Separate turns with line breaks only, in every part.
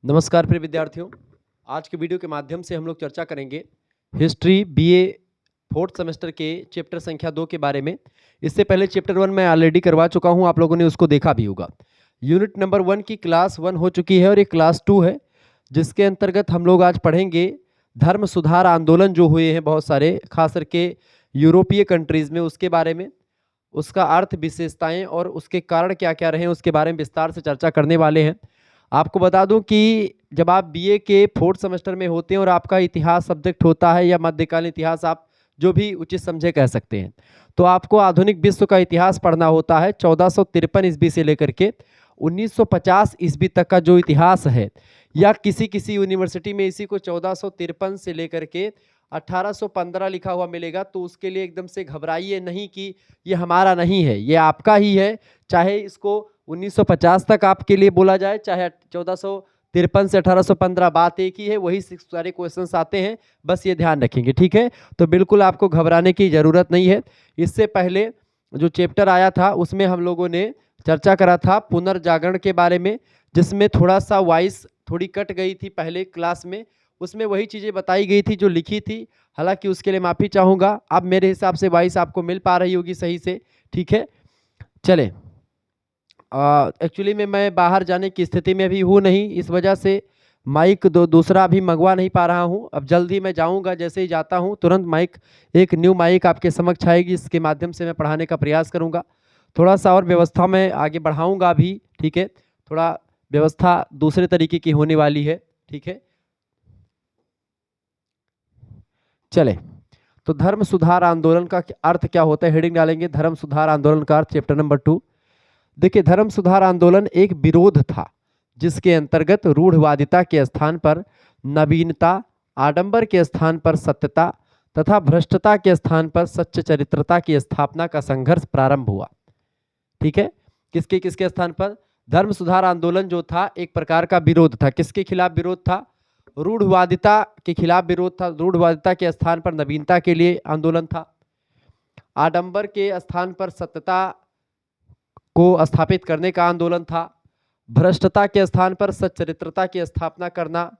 नमस्कार प्रिय विद्यार्थियों। आज के वीडियो के माध्यम से हम लोग चर्चा करेंगे हिस्ट्री बीए फोर्थ सेमेस्टर के चैप्टर संख्या 2 के बारे में। इससे पहले चैप्टर 1 मैं ऑलरेडी करवा चुका हूं, आप लोगों ने उसको देखा भी होगा। यूनिट नंबर 1 की क्लास 1 हो चुकी है और ये क्लास 2 है, जिसके अंतर्गत हम लोग आज पढ़ेंगे धर्म सुधार आंदोलन जो हुए हैं बहुत सारे, खास करके यूरोपीय कंट्रीज में, उसके बारे में, उसका अर्थ, विशेषताएं और उसके कारण क्या क्या रहे उसके बारे में विस्तार से चर्चा करने वाले हैं। आपको बता दूं कि जब आप बीए के फोर्थ सेमेस्टर में होते हैं और आपका इतिहास सब्जेक्ट होता है या मध्यकालीन इतिहास, आप जो भी उचित समझे कह सकते हैं, तो आपको आधुनिक विश्व का इतिहास पढ़ना होता है। 1453 ईस्वी से लेकर के 1950 ईस्वी तक का जो इतिहास है, या किसी किसी यूनिवर्सिटी में इसी को 1453 से लेकर के 1815 लिखा हुआ मिलेगा, तो उसके लिए एकदम से घबराइए नहीं कि ये हमारा नहीं है, ये आपका ही है। चाहे इसको 1950 तक आपके लिए बोला जाए, चाहे 1453 से 1815, बात एक ही है, वही सारे क्वेश्चंस आते हैं, बस ये ध्यान रखेंगे, ठीक है। तो बिल्कुल आपको घबराने की ज़रूरत नहीं है। इससे पहले जो चैप्टर आया था उसमें हम लोगों ने चर्चा करा था पुनर्जागरण के बारे में, जिसमें थोड़ा सा वॉइस थोड़ी कट गई थी पहले क्लास में। उसमें वही चीज़ें बताई गई थी जो लिखी थी, हालांकि उसके लिए माफ़ी चाहूँगा। अब मेरे हिसाब से वॉइस आपको मिल पा रही होगी सही से, ठीक है। चले, एक्चुअली में मैं बाहर जाने की स्थिति में भी हूँ नहीं, इस वजह से माइक दूसरा भी मंगवा नहीं पा रहा हूँ। अब जल्द ही मैं जाऊँगा, जैसे ही जाता हूँ तुरंत माइक, एक न्यू माइक आपके समक्ष आएगी, इसके माध्यम से मैं पढ़ाने का प्रयास करूँगा। थोड़ा सा और व्यवस्था में आगे बढ़ाऊँगा भी, ठीक है। थोड़ा व्यवस्था दूसरे तरीके की होने वाली है, ठीक है। चले, तो धर्म सुधार आंदोलन का अर्थ क्या होता है, हेडिंग डालेंगे धर्म सुधार आंदोलन का अर्थ, चैप्टर नंबर 2। देखिए, धर्म सुधार आंदोलन एक विरोध था जिसके अंतर्गत रूढ़वादिता के स्थान पर नवीनता, आडंबर के स्थान पर सत्यता तथा भ्रष्टता के स्थान पर सच्च चरित्रता की स्थापना का संघर्ष प्रारंभ हुआ, ठीक है। किसके किसके स्थान पर? धर्म सुधार आंदोलन जो था एक प्रकार का विरोध था। किसके खिलाफ विरोध था? रूढ़वादिता के खिलाफ विरोध था। रूढ़वादिता के स्थान पर नवीनता के लिए आंदोलन था। आडंबर के स्थान पर सत्यता को स्थापित करने का आंदोलन था। भ्रष्टता के स्थान पर सच्चरित्रता की स्थापना करना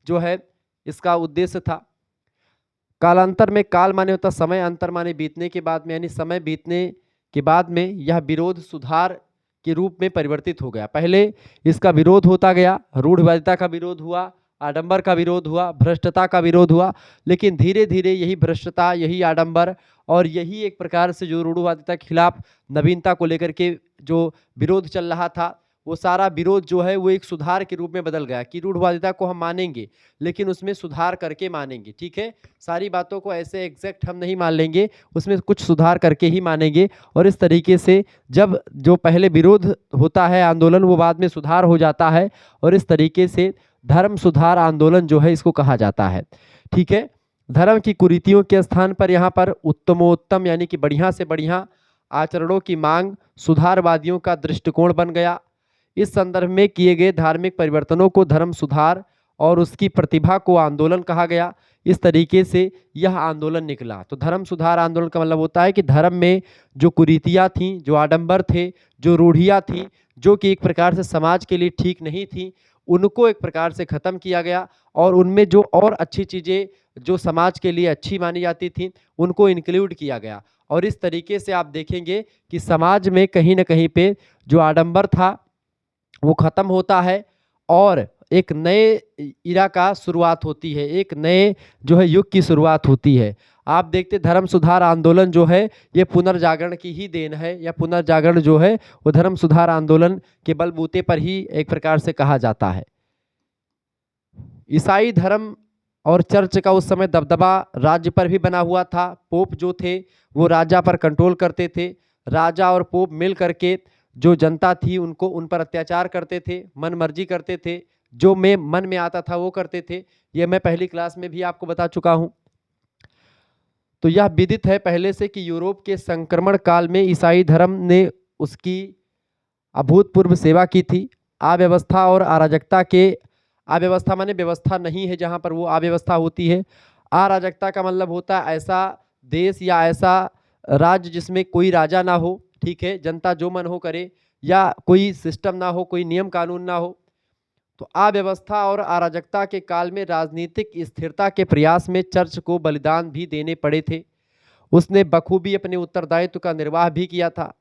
जो है इसका उद्देश्य था। कालांतर में, काल माने होता समय, अंतर माने बीतने के बाद में, यानी समय बीतने के बाद में यह विरोध सुधार के रूप में परिवर्तित हो गया। पहले इसका विरोध होता गया, रूढ़वादिता का विरोध हुआ, आडंबर का विरोध हुआ, भ्रष्टता का विरोध हुआ, लेकिन धीरे धीरे यही भ्रष्टता, यही आडंबर और यही एक प्रकार से जो रूढ़वादिता के खिलाफ नवीनता को लेकर के जो विरोध चल रहा था, वो सारा विरोध जो है वो एक सुधार के रूप में बदल गया कि रूढ़वादिता को हम मानेंगे, लेकिन उसमें सुधार करके मानेंगे, ठीक है। सारी बातों को ऐसे एग्जैक्ट हम नहीं मान लेंगे, उसमें कुछ सुधार करके ही मानेंगे। और इस तरीके से जब जो पहले विरोध होता है आंदोलन, वो बाद में सुधार हो जाता है, और इस तरीके से धर्म सुधार आंदोलन जो है इसको कहा जाता है, ठीक है। धर्म की कुरीतियों के स्थान पर यहाँ पर उत्तमोत्तम यानी कि बढ़िया से बढ़िया आचरणों की मांग सुधारवादियों का दृष्टिकोण बन गया। इस संदर्भ में किए गए धार्मिक परिवर्तनों को धर्म सुधार और उसकी प्रतिभा को आंदोलन कहा गया। इस तरीके से यह आंदोलन निकला। तो धर्म सुधार आंदोलन का मतलब होता है कि धर्म में जो कुरीतियाँ थीं, जो आडंबर थे, जो रूढ़ियाँ थीं, जो कि एक प्रकार से समाज के लिए ठीक नहीं थी, उनको एक प्रकार से ख़त्म किया गया, और उनमें जो और अच्छी चीज़ें जो समाज के लिए अच्छी मानी जाती थी उनको इंक्लूड किया गया। और इस तरीके से आप देखेंगे कि समाज में कहीं ना कहीं पे जो आडंबर था वो ख़त्म होता है, और एक नए इरा का शुरुआत होती है, एक नए जो है युग की शुरुआत होती है। आप देखते धर्म सुधार आंदोलन जो है ये पुनर्जागरण की ही देन है, या पुनर्जागरण जो है वो धर्म सुधार आंदोलन के बलबूते पर ही एक प्रकार से कहा जाता है। ईसाई धर्म और चर्च का उस समय दबदबा राज्य पर भी बना हुआ था। पोप जो थे वो राजा पर कंट्रोल करते थे। राजा और पोप मिल करके जो जनता थी उनको, उन पर अत्याचार करते थे, मन मर्जी करते थे, जो मन में आता था वो करते थे। ये मैं पहली क्लास में भी आपको बता चुका हूँ। तो यह विदित है पहले से कि यूरोप के संक्रमण काल में ईसाई धर्म ने उसकी अभूतपूर्व सेवा की थी। अव्यवस्था और अराजकता के, अव्यवस्था माने व्यवस्था नहीं है जहाँ पर वो अव्यवस्था होती है। अराजकता का मतलब होता है ऐसा देश या ऐसा राज्य जिसमें कोई राजा ना हो, ठीक है, जनता जो मन हो करे, या कोई सिस्टम ना हो, कोई नियम कानून ना हो। तो अव्यवस्था और अराजकता के काल में राजनीतिक स्थिरता के प्रयास में चर्च को बलिदान भी देने पड़े थे। उसने बखूबी अपने उत्तरदायित्व का निर्वाह भी किया था।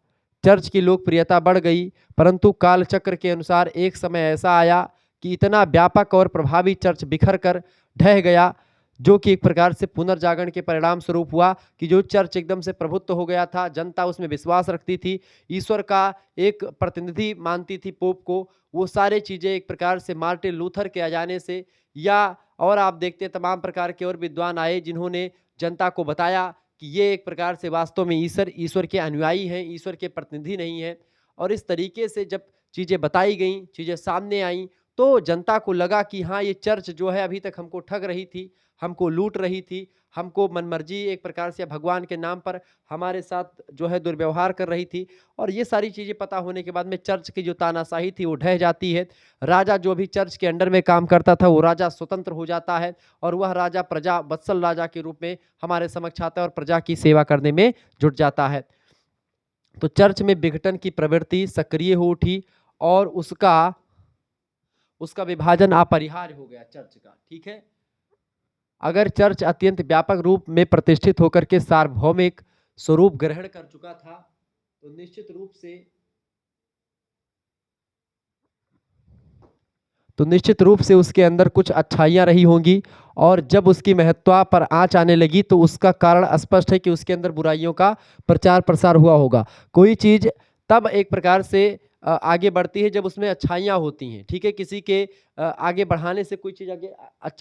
चर्च की लोकप्रियता बढ़ गई, परंतु कालचक्र के अनुसार एक समय ऐसा आया कि इतना व्यापक और प्रभावी चर्च बिखर कर ढह गया, जो कि एक प्रकार से पुनर्जागरण के परिणाम स्वरूप हुआ कि जो चर्च एकदम से प्रभुत्व हो गया था, जनता उसमें विश्वास रखती थी, ईश्वर का एक प्रतिनिधि मानती थी पोप को। वो सारे चीज़ें एक प्रकार से मार्टिन लूथर के आ जाने से, या और आप देखते हैं तमाम प्रकार के और विद्वान आए जिन्होंने जनता को बताया कि ये एक प्रकार से वास्तव में ईश्वर के अनुयायी हैं, ईश्वर के प्रतिनिधि नहीं हैं। और इस तरीके से जब चीज़ें बताई गईं, चीज़ें सामने आईं, तो जनता को लगा कि हाँ, ये चर्च जो है अभी तक हमको ठग रही थी, हमको लूट रही थी, हमको मनमर्जी एक प्रकार से भगवान के नाम पर हमारे साथ जो है दुर्व्यवहार कर रही थी। और ये सारी चीज़ें पता होने के बाद में चर्च की जो तानाशाही थी वो ढह जाती है। राजा जो भी चर्च के अंडर में काम करता था वो राजा स्वतंत्र हो जाता है, और वह राजा प्रजा वत्सल राजा के रूप में हमारे समक्ष आता है और प्रजा की सेवा करने में जुट जाता है। तो चर्च में विघटन की प्रवृत्ति सक्रिय हो उठी और उसका विभाजन अपरिहार्य हो गया चर्च का। ठीक है, अगर चर्च अत्यंत व्यापक रूप में प्रतिष्ठित होकर के सार्वभौमिक स्वरूप ग्रहण कर चुका था, तो निश्चित रूप से उसके अंदर कुछ अच्छाइयाँ रही होंगी, और जब उसकी महत्ता पर आँच आने लगी तो उसका कारण स्पष्ट है कि उसके अंदर बुराइयों का प्रचार प्रसार हुआ होगा। कोई चीज़ तब एक प्रकार से आगे बढ़ती है जब उसमें अच्छाइयाँ होती हैं। ठीक है, किसी के आगे बढ़ाने से कोई चीज़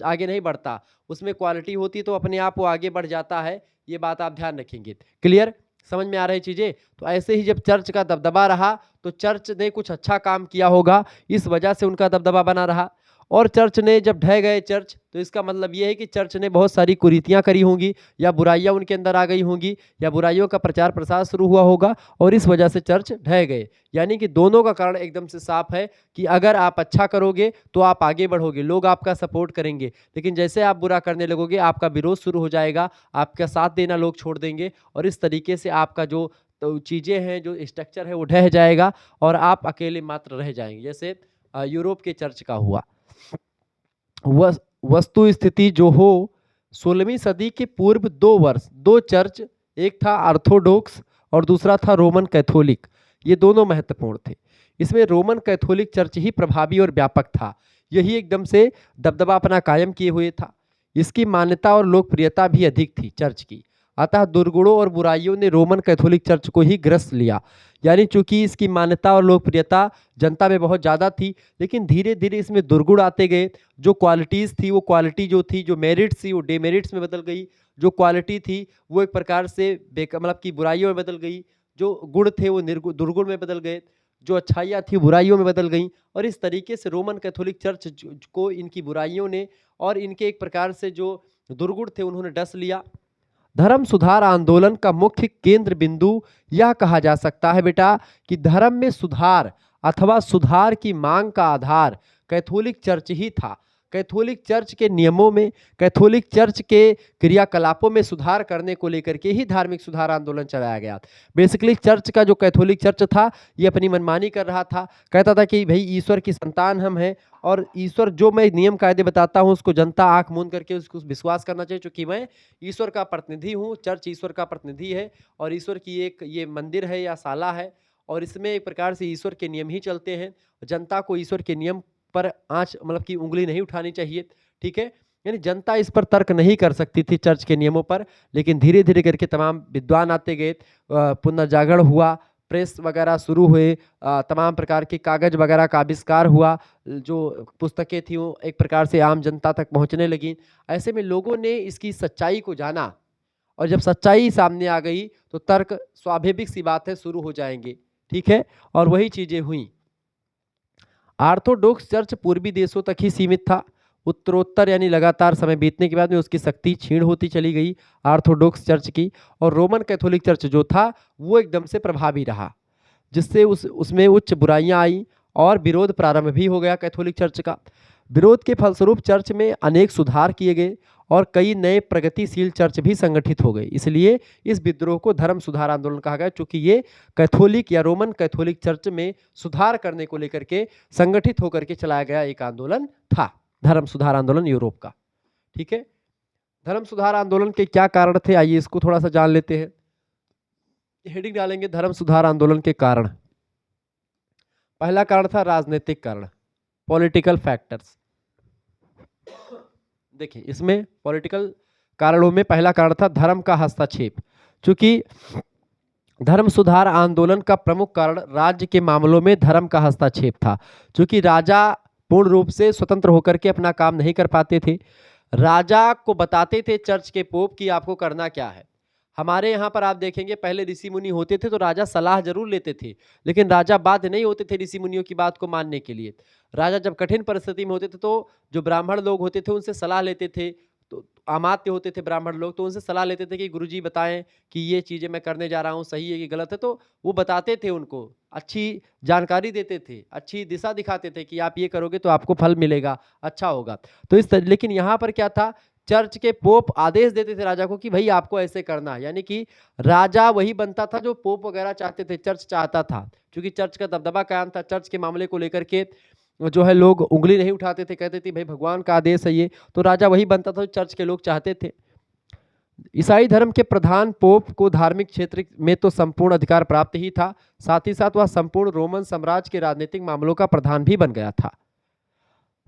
आगे नहीं बढ़ता, उसमें क्वालिटी होती है तो अपने आप वो आगे बढ़ जाता है। ये बात आप ध्यान रखेंगे। क्लियर, समझ में आ रही चीज़ें? तो ऐसे ही जब चर्च का दबदबा रहा तो चर्च ने कुछ अच्छा काम किया होगा, इस वजह से उनका दबदबा बना रहा। और चर्च ने जब ढह गए चर्च, तो इसका मतलब ये है कि चर्च ने बहुत सारी कुरीतियाँ करी होंगी, या बुराइयाँ उनके अंदर आ गई होंगी, या बुराइयों का प्रचार प्रसार शुरू हुआ होगा, और इस वजह से चर्च ढह गए। यानी कि दोनों का कारण एकदम से साफ है कि अगर आप अच्छा करोगे तो आप आगे बढ़ोगे, लोग आपका सपोर्ट करेंगे, लेकिन जैसे आप बुरा करने लगोगे आपका विरोध शुरू हो जाएगा, आपका साथ देना लोग छोड़ देंगे, और इस तरीके से आपका जो तो चीज़ें हैं, जो स्ट्रक्चर है वो ढह जाएगा और आप अकेले मात्र रह जाएंगे। जैसे यूरोप के चर्च का हुआ। वस्तु स्थिति जो हो, 16वीं सदी के पूर्व 2 वर्ष 2 चर्च, एक था ऑर्थोडॉक्स और दूसरा था रोमन कैथोलिक, ये दोनों महत्वपूर्ण थे। इसमें रोमन कैथोलिक चर्च ही प्रभावी और व्यापक था, यही एकदम से दबदबा अपना कायम किए हुए था। इसकी मान्यता और लोकप्रियता भी अधिक थी चर्च की, अतः दुर्गुणों और बुराइयों ने रोमन कैथोलिक चर्च को ही ग्रस्त लिया। यानी चूंकि इसकी मान्यता और लोकप्रियता जनता में बहुत ज़्यादा थी, लेकिन धीरे धीरे इसमें दुर्गुण आते गए। जो क्वालिटीज़ थी वो क्वालिटी जो थी, जो मेरिट्स थी वो डेमेरिट्स में बदल गई, जो क्वालिटी थी वो एक प्रकार से मतलब की बुराइयों में बदल गई, जो गुण थे वो दुर्गुण में बदल गए, जो अच्छाइयाँ थी बुराइयों में बदल गईं। और इस तरीके से रोमन कैथोलिक चर्च को इनकी बुराइयों ने और इनके एक प्रकार से जो दुर्गुण थे उन्होंने डस लिया। धर्म सुधार आंदोलन का मुख्य केंद्र बिंदु यह कहा जा सकता है बेटा कि धर्म में सुधार अथवा सुधार की मांग का आधार कैथोलिक चर्च ही था। कैथोलिक चर्च के नियमों में, कैथोलिक चर्च के क्रियाकलापों में सुधार करने को लेकर के ही धार्मिक सुधार आंदोलन चलाया गया। बेसिकली चर्च का जो कैथोलिक चर्च था ये अपनी मनमानी कर रहा था, कहता था कि भाई ईश्वर की संतान हम हैं, और ईश्वर जो मैं नियम कायदे बताता हूँ उसको जनता आंख मूंद करके उसको विश्वास करना चाहिए, क्योंकि मैं ईश्वर का प्रतिनिधि हूँ, चर्च ईश्वर का प्रतिनिधि है, और ईश्वर की एक ये मंदिर है या साला है, और इसमें एक प्रकार से ईश्वर के नियम ही चलते हैं। जनता को ईश्वर के नियम पर आंच मतलब की उंगली नहीं उठानी चाहिए। ठीक है, यानी जनता इस पर तर्क नहीं कर सकती थी चर्च के नियमों पर, लेकिन धीरे धीरे करके तमाम विद्वान आते गए, पुनर्जागरण हुआ, प्रेस वगैरह शुरू हुए, तमाम प्रकार के कागज वगैरह का आविष्कार हुआ, जो पुस्तकें थी वो एक प्रकार से आम जनता तक पहुंचने लगी। ऐसे में लोगों ने इसकी सच्चाई को जाना, और जब सच्चाई सामने आ गई तो तर्क स्वाभाविक सी बात है शुरू हो जाएंगे। ठीक है, और वही चीजें हुई। ऑर्थोडॉक्स चर्च पूर्वी देशों तक ही सीमित था। उत्तरोत्तर यानी लगातार समय बीतने के बाद में उसकी शक्ति क्षीण होती चली गई ऑर्थोडॉक्स चर्च की, और रोमन कैथोलिक चर्च जो था वो एकदम से प्रभावी रहा, जिससे उसमें उच्च बुराइयां आई और विरोध प्रारंभ भी हो गया कैथोलिक चर्च का। विरोध के फलस्वरूप चर्च में अनेक सुधार किए गए और कई नए प्रगतिशील चर्च भी संगठित हो गए। इसलिए इस विद्रोह को धर्म सुधार आंदोलन कहा गया, क्योंकि ये कैथोलिक या रोमन कैथोलिक चर्च में सुधार करने को लेकर के संगठित होकर के चलाया गया एक आंदोलन था, धर्म सुधार आंदोलन यूरोप का। ठीक है, धर्म सुधार आंदोलन के क्या कारण थे, आइए इसको थोड़ा सा जान लेते हैं। हेडिंग डालेंगे धर्म सुधार आंदोलन के कारण। पहला कारण था राजनीतिक कारण, पॉलिटिकल फैक्टर्स। देखिए इसमें पॉलिटिकल कारणों में पहला कारण था धर्म का हस्तक्षेप। क्योंकि धर्म सुधार आंदोलन का प्रमुख कारण राज्य के मामलों में धर्म का हस्तक्षेप था। क्योंकि राजा पूर्ण रूप से स्वतंत्र होकर के अपना काम नहीं कर पाते थे, राजा को बताते थे चर्च के पोप कि आपको करना क्या है। हमारे यहाँ पर आप देखेंगे पहले ऋषि मुनि होते थे तो राजा सलाह जरूर लेते थे, लेकिन राजा बाध्य नहीं होते थे ऋषि मुनियों की बात को मानने के लिए। राजा जब कठिन परिस्थिति में होते थे तो जो ब्राह्मण लोग होते थे उनसे सलाह लेते थे, तो अमात्य होते थे ब्राह्मण लोग, तो उनसे सलाह लेते थे कि गुरुजी बताएं कि ये चीज़ें मैं करने जा रहा हूँ सही है कि गलत है। तो वो बताते थे, उनको अच्छी जानकारी देते थे, अच्छी दिशा दिखाते थे कि आप ये करोगे तो आपको फल मिलेगा, अच्छा होगा। तो इस तरह, लेकिन यहाँ पर क्या था, चर्च के पोप आदेश देते थे राजा को कि भाई आपको ऐसे करना है। यानी कि राजा वही बनता था जो पोप वगैरह चाहते थे, चर्च चाहता था। क्योंकि चर्च का दबदबा कायम था, चर्च के मामले को लेकर के जो है लोग उंगली नहीं उठाते थे, कहते थे भाई भगवान का आदेश है ये, तो राजा वही बनता था जो चर्च के लोग चाहते थे। ईसाई धर्म के प्रधान पोप को धार्मिक क्षेत्र में तो संपूर्ण अधिकार प्राप्त ही था, साथ ही साथ वह संपूर्ण रोमन साम्राज्य के राजनीतिक मामलों का प्रधान भी बन गया था।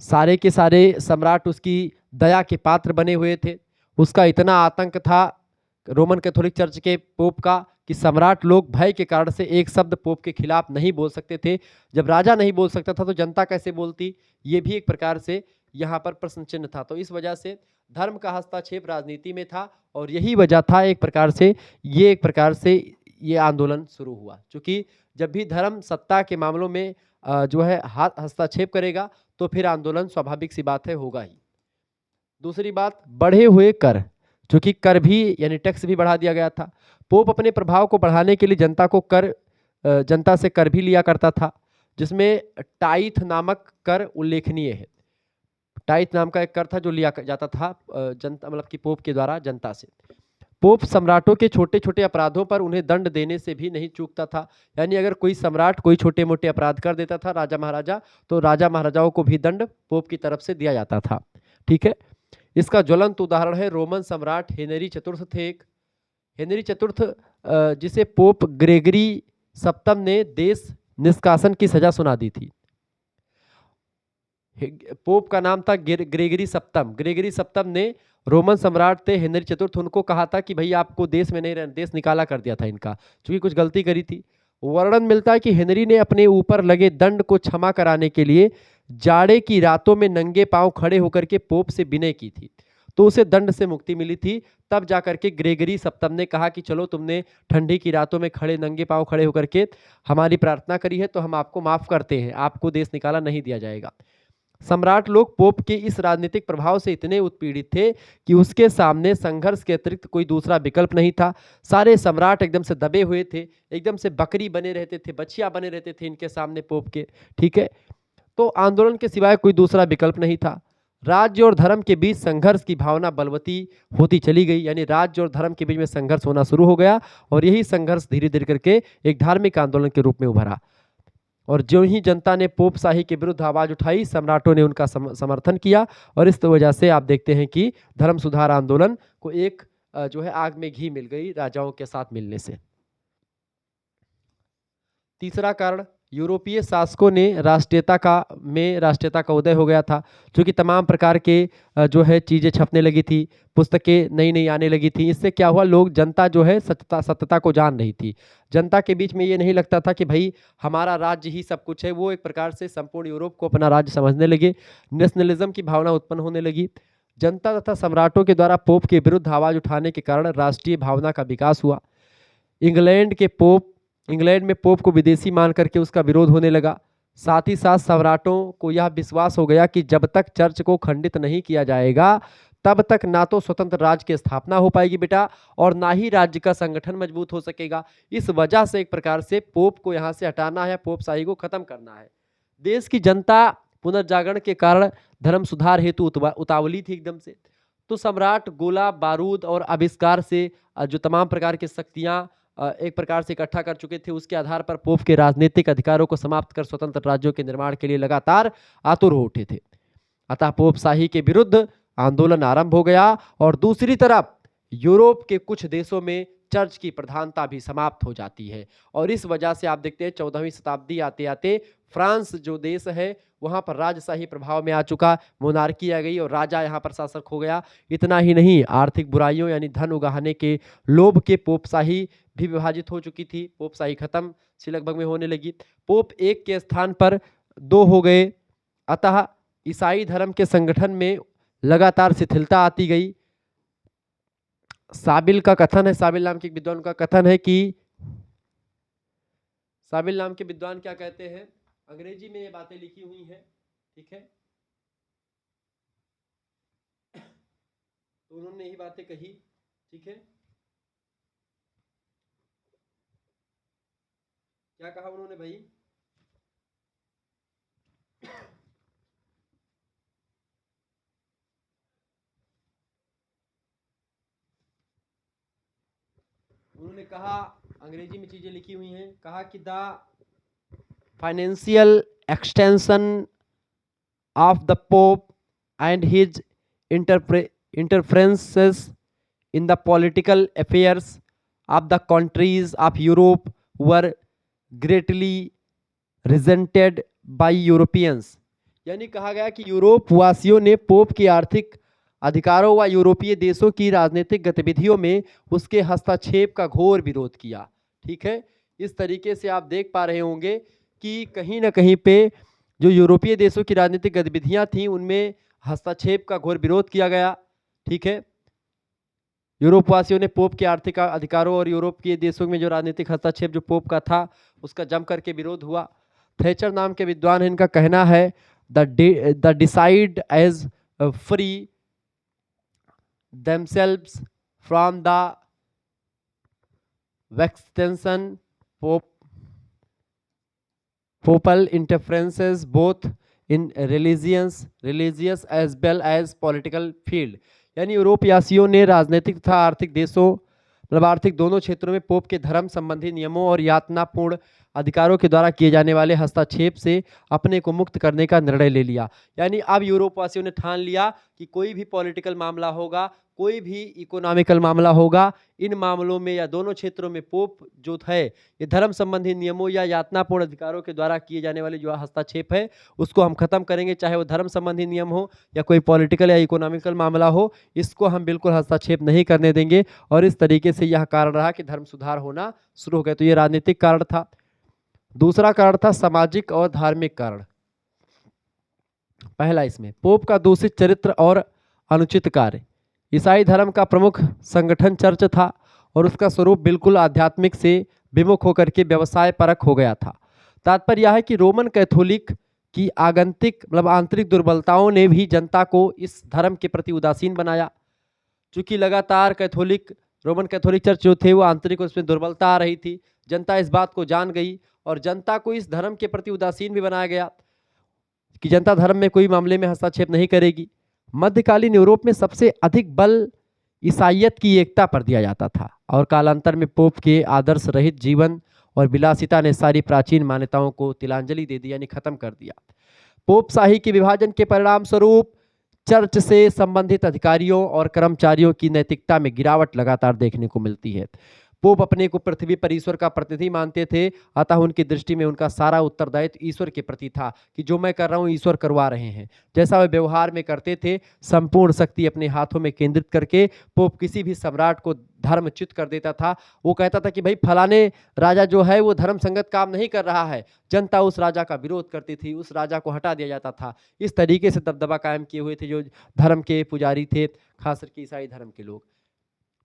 सारे के सारे सम्राट उसकी दया के पात्र बने हुए थे। उसका इतना आतंक था रोमन कैथोलिक चर्च के पोप का कि सम्राट लोग भय के कारण से एक शब्द पोप के खिलाफ नहीं बोल सकते थे। जब राजा नहीं बोल सकता था तो जनता कैसे बोलती, ये भी एक प्रकार से यहाँ पर प्रश्न चिन्ह था। तो इस वजह से धर्म का हस्तक्षेप राजनीति में था और यही वजह था एक प्रकार से ये आंदोलन शुरू हुआ। क्योंकि जब भी धर्म सत्ता के मामलों में जो है हस्तक्षेप करेगा तो फिर आंदोलन स्वाभाविक सी बात है होगा ही। दूसरी बात, बढ़े हुए कर, क्योंकि कर भी यानी टैक्स भी बढ़ा दिया गया था। पोप अपने प्रभाव को बढ़ाने के लिए जनता से कर भी लिया करता था, जिसमें टाइथ नामक कर उल्लेखनीय है। टाइथ नाम का एक कर था जो लिया जाता था जनता, मतलब कि पोप के द्वारा जनता से। पोप सम्राटों के छोटे छोटे अपराधों पर उन्हें दंड देने से भी नहीं चूकता था। यानी अगर कोई सम्राट कोई छोटे मोटे अपराध कर देता था राजा महाराजा, तो राजा महाराजाओं को भी दंड पोप की तरफ से दिया जाता था। ठीक है, इसका ज्वलंत उदाहरण है रोमन सम्राट हेनरी चतुर्थ थे। एक हेनरी चतुर्थ जिसे पोप ग्रेगरी सप्तम ने देश निष्कासन की सजा सुना दी थी। पोप का नाम था ग्रेगरी सप्तम। ग्रेगरी सप्तम ने रोमन सम्राट थे हेनरी चतुर्थ, उनको कहा था कि भाई आपको देश में नहीं रहना, देश निकाला कर दिया था इनका, क्योंकि कुछ गलती करी थी। वर्णन मिलता है कि हेनरी ने अपने ऊपर लगे दंड को क्षमा कराने के लिए जाड़े की रातों में नंगे पांव खड़े होकर के पोप से विनय की थी, तो उसे दंड से मुक्ति मिली थी। तब जाकर के ग्रेगरी सप्तम ने कहा कि चलो तुमने ठंडी की रातों में नंगे पांव खड़े होकर के हमारी प्रार्थना करी है तो हम आपको माफ करते हैं, आपको देश निकाला नहीं दिया जाएगा। सम्राट लोग पोप के इस राजनीतिक प्रभाव से इतने उत्पीड़ित थे कि उसके सामने संघर्ष के अतिरिक्त कोई दूसरा विकल्प नहीं था। सारे सम्राट एकदम से दबे हुए थे, एकदम से बकरी बने रहते थे, बछिया बने रहते थे इनके सामने पोप के। ठीक है, तो आंदोलन के सिवाय कोई दूसरा विकल्प नहीं था। राज्य और धर्म के बीच संघर्ष की भावना बलवती होती चली गई, यानी राज्य और धर्म के बीच में संघर्ष होना शुरू हो गया और यही संघर्ष धीरे धीरे करके एक धार्मिक आंदोलन के रूप में उभरा। और जो ही जनता ने पोप शाही के विरुद्ध आवाज उठाई, सम्राटों ने उनका समर्थन किया और इस वजह से आप देखते हैं कि धर्म सुधार आंदोलन को एक जो है आग में घी मिल गई राजाओं के साथ मिलने से। तीसरा कारण, यूरोपीय शासकों ने राष्ट्रीयता का उदय हो गया था, क्योंकि तमाम प्रकार के जो है चीज़ें छपने लगी थी, पुस्तकें नई नई आने लगी थी। इससे क्या हुआ, लोग जनता जो है सत्यता को जान रही थी। जनता के बीच में ये नहीं लगता था कि भाई हमारा राज्य ही सब कुछ है, वो एक प्रकार से संपूर्ण यूरोप को अपना राज्य समझने लगे। नेशनलिज्म की भावना उत्पन्न होने लगी। जनता तथा सम्राटों के द्वारा पोप के विरुद्ध आवाज उठाने के कारण राष्ट्रीय भावना का विकास हुआ। इंग्लैंड में पोप को विदेशी मान करके उसका विरोध होने लगा। साथ ही साथ सम्राटों को यह विश्वास हो गया कि जब तक चर्च को खंडित नहीं किया जाएगा तब तक ना तो स्वतंत्र राज्य की स्थापना हो पाएगी बेटा, और ना ही राज्य का संगठन मजबूत हो सकेगा। इस वजह से एक प्रकार से पोप को यहाँ से हटाना है, पोप शाही को खत्म करना है। देश की जनता पुनर्जागरण के कारण धर्म सुधार हेतु उतावली थी एकदम से। तो सम्राट गोला बारूद और आविष्कार से जो तमाम प्रकार की शक्तियां एक प्रकार से इकट्ठा कर चुके थे, उसके आधार पर पोप के राजनीतिक अधिकारों को समाप्त कर स्वतंत्र राज्यों के निर्माण के लिए लगातार आतुर हो उठे थे। अतः पोप शाही के विरुद्ध आंदोलन आरंभ हो गया और दूसरी तरफ यूरोप के कुछ देशों में चर्च की प्रधानता भी समाप्त हो जाती है। और इस वजह से आप देखते हैं 14वीं शताब्दी आते आते फ्रांस जो देश है वहां पर राजशाही प्रभाव में आ चुका, मोनार्की आ गई और राजा यहां पर शासक हो गया। इतना ही नहीं, आर्थिक बुराइयों यानी धन उगाहने के लोभ के पोपशाही भी विभाजित हो चुकी थी। पोपशाही खत्म सी लगभग में होने लगी। पोप एक के स्थान पर दो हो गए। अतः ईसाई धर्म के संगठन में लगातार शिथिलता आती गई। साबिल का कथन है, साबिल नाम के एक विद्वान का कथन है कि साबिल नाम के विद्वान क्या कहते हैं, अंग्रेजी में ये बातें लिखी हुई हैं, ठीक है, तो उन्होंने यही बातें कही, ठीक है। क्या कहा उन्होंने भाई? उन्होंने कहा, अंग्रेजी में चीजें लिखी हुई हैं, कहा कि the financial extension of the pope and his interferences in the political affairs of the countries of Europe were greatly resented by Europeans। यानी कहा गया कि यूरोप वासियों ने पोप की आर्थिक अधिकारों व यूरोपीय देशों की राजनीतिक गतिविधियों में उसके हस्तक्षेप का घोर विरोध किया। ठीक है, इस तरीके से आप देख पा रहे होंगे कि कहीं ना कहीं पे जो यूरोपीय देशों की राजनीतिक गतिविधियां थीं उनमें हस्तक्षेप का घोर विरोध किया गया। ठीक है, यूरोप वासियों ने पोप के आर्थिक अधिकारों और यूरोप के देशों में जो राजनीतिक हस्तक्षेप जो पोप का था उसका जम करके विरोध हुआ। थेचर नाम के विद्वान हैं, इनका कहना है the decide as free themselves from the vexation papal interferences both in religious as well as political field। यानी यूरोपयासियों ने राजनीतिक तथा आर्थिक देशों मतलब आर्थिक दोनों क्षेत्रों में पोप के धर्म संबंधी नियमों और यातनापूर्ण अधिकारों के द्वारा किए जाने वाले हस्तक्षेप से अपने को मुक्त करने का निर्णय ले लिया। यानी अब यूरोपवासियों ने ठान लिया कि कोई भी पॉलिटिकल मामला होगा, कोई भी इकोनॉमिकल मामला होगा, इन मामलों में या दोनों क्षेत्रों में पोप जो है ये धर्म संबंधी नियमों या यातनापूर्ण अधिकारों के द्वारा किए जाने वाले जो हस्तक्षेप है उसको हम खत्म करेंगे, चाहे वो धर्म संबंधी नियम हो या कोई पॉलिटिकल या इकोनॉमिकल मामला हो, इसको हम बिल्कुल हस्तक्षेप नहीं करने देंगे। और इस तरीके से यह कारण रहा कि धर्म सुधार होना शुरू हो गया। तो ये राजनीतिक कारण था। दूसरा कारण था सामाजिक और धार्मिक कारण। पहला इसमें पोप का दूषित चरित्र और अनुचित कार्य। ईसाई धर्म का प्रमुख संगठन चर्च था और उसका स्वरूप बिल्कुल आध्यात्मिक से विमुख होकर के व्यवसाय परक हो गया था। तात्पर्य यह है कि रोमन कैथोलिक की आगंतिक मतलब आंतरिक दुर्बलताओं ने भी जनता को इस धर्म के प्रति उदासीन बनाया। चूंकि लगातार रोमन कैथोलिक चर्च जो थे वो आंतरिक उसमें दुर्बलता आ रही थी, जनता इस बात को जान गई और जनता को इस धर्म के प्रति उदासीन भी बनाया गया कि जनता धर्म में कोई मामले में हस्तक्षेप नहीं करेगी। मध्यकालीन यूरोप में सबसे अधिक बल ईसाइयत की एकता पर दिया जाता था और कालांतर में पोप के आदर्श रहित जीवन और विलासिता ने सारी प्राचीन मान्यताओं को तिलांजलि दे दी, यानी खत्म कर दिया। पोप शाही के विभाजन के परिणाम स्वरूप चर्च से संबंधित अधिकारियों और कर्मचारियों की नैतिकता में गिरावट लगातार देखने को मिलती है। पोप अपने को पृथ्वी पर ईश्वर का प्रतिनिधि मानते थे, अतः उनकी दृष्टि में उनका सारा उत्तरदायित्व ईश्वर के प्रति था कि जो मैं कर रहा हूँ ईश्वर करवा रहे हैं। जैसा वे व्यवहार में करते थे, संपूर्ण शक्ति अपने हाथों में केंद्रित करके पोप किसी भी सम्राट को धर्मच्युत कर देता था। वो कहता था कि भाई फलाने राजा जो है वो धर्म संगत काम नहीं कर रहा है। जनता उस राजा का विरोध करती थी, उस राजा को हटा दिया जाता था। इस तरीके से दबदबा कायम किए हुए थे जो धर्म के पुजारी थे, खास करके ईसाई धर्म के लोग।